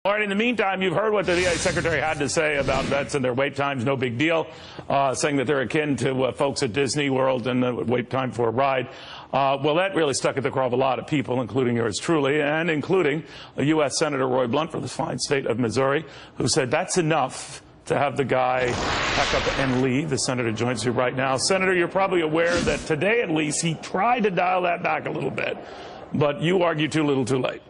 All right, in the meantime, you've heard what the VA Secretary had to say about vets and their wait times, no big deal, saying that they're akin to folks at Disney World and the wait time for a ride. Well, that really stuck at the craw of a lot of people, including yours truly, and including U.S. Senator Roy Blunt from the fine state of Missouri, who said that's enough to have the guy pack up and leave. The senator joins you right now. Senator, you're probably aware that today, at least, he tried to dial that back a little bit, but you argue too little too late.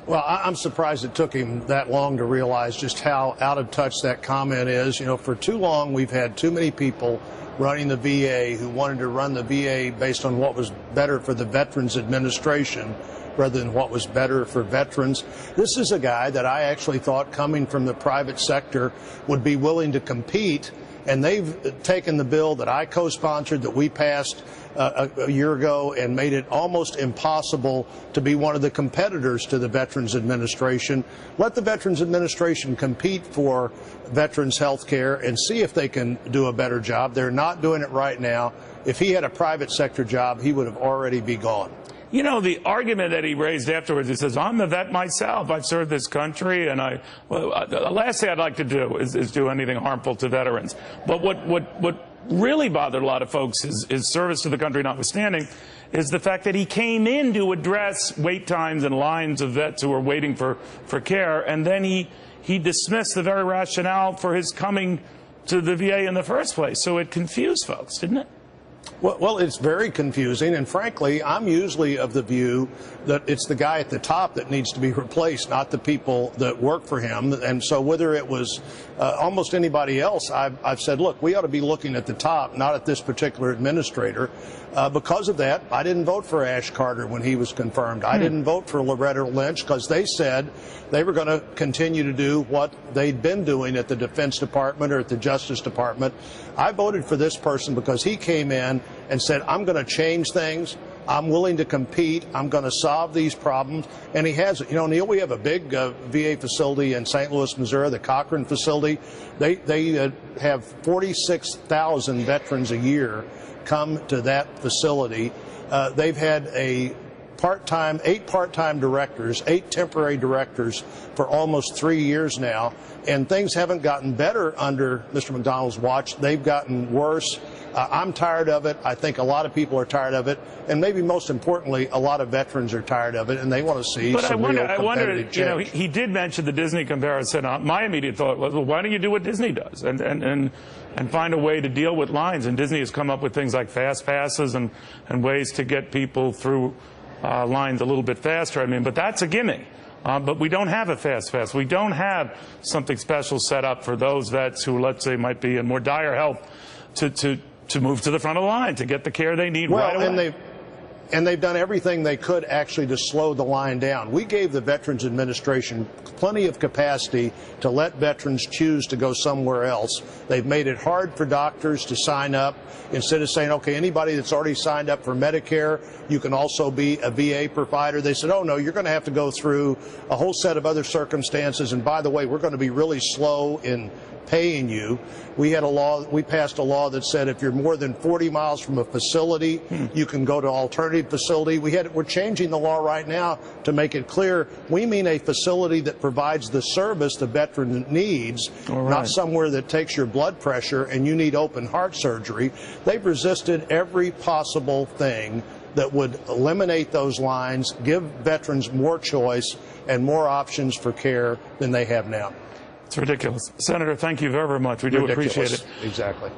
Well, I'm surprised it took him that long to realize just how out of touch that comment is. You know, for too long, we've had too many people running the VA who wanted to run the VA based on what was better for the Veterans Administration rather than what was better for veterans. This is a guy that I actually thought, coming from the private sector, would be willing to compete. And they've taken the bill that I co-sponsored, that we passed a year ago, and made it almost impossible to be one of the competitors to the Veterans Administration. Let the Veterans Administration compete for veterans health care and see if they can do a better job. They're not doing it right now. If he had a private sector job, he would have already be gone. You know, the argument that he raised afterwards, he says, I'm a vet myself. I've served this country, and the last thing I'd like to do is do anything harmful to veterans. But what really bothered a lot of folks is service to the country notwithstanding, is the fact that he came in to address wait times and lines of vets who were waiting for care, and then he dismissed the very rationale for his coming to the VA in the first place. So it confused folks, didn't it? Well, it's very confusing, and frankly, I'm usually of the view that it's the guy at the top that needs to be replaced, not the people that work for him. And so whether it was almost anybody else, I've said, look, we ought to be looking at the top, not at this particular administrator. Because of that, I didn't vote for Ash Carter when he was confirmed. I didn't vote for Loretta Lynch because they said they were going to continue to do what they'd been doing at the Defense Department or at the Justice Department. I voted for this person because he came in and said, I'm going to change things. I'm willing to compete. I'm going to solve these problems. And he has it. You know, Neil, we have a big VA facility in St. Louis, Missouri, the Cochran facility. They have 46,000 veterans a year come to that facility. They've had eight part-time directors, 8 temporary directors for almost 3 years now, and things haven't gotten better under Mr. McDonald's watch. They've gotten worse. I'm tired of it. I think a lot of people are tired of it, and maybe most importantly, a lot of veterans are tired of it, and they want to see some real competitive change. You know, he did mention the Disney comparison. My immediate thought was, well, why don't you do what Disney does and find a way to deal with lines? And Disney has come up with things like fast passes and ways to get people through lines a little bit faster. I mean, but that's a gimme. But we don't have a fast pass. We don't have something special set up for those vets who, let's say, might be in more dire health to move to the front of the line, to get the care they need right away. And they've done everything they could actually to slow the line down. We gave the Veterans Administration plenty of capacity to let veterans choose to go somewhere else. They've made it hard for doctors to sign up. Instead of saying, okay, anybody that's already signed up for Medicare, you can also be a VA provider. They said, oh, no, you're going to have to go through a whole set of other circumstances. And by the way, we're going to be really slow in paying you. We passed a law that said if you're more than 40 miles from a facility, you can go to an alternative facility. We're changing the law right now to make it clear we mean a facility that provides the service the veteran needs, not somewhere that takes your blood pressure and you need open heart surgery. They've resisted every possible thing that would eliminate those lines, give veterans more choice and more options for care than they have now. It's ridiculous. Senator, thank you very, very much. We do appreciate it. Exactly.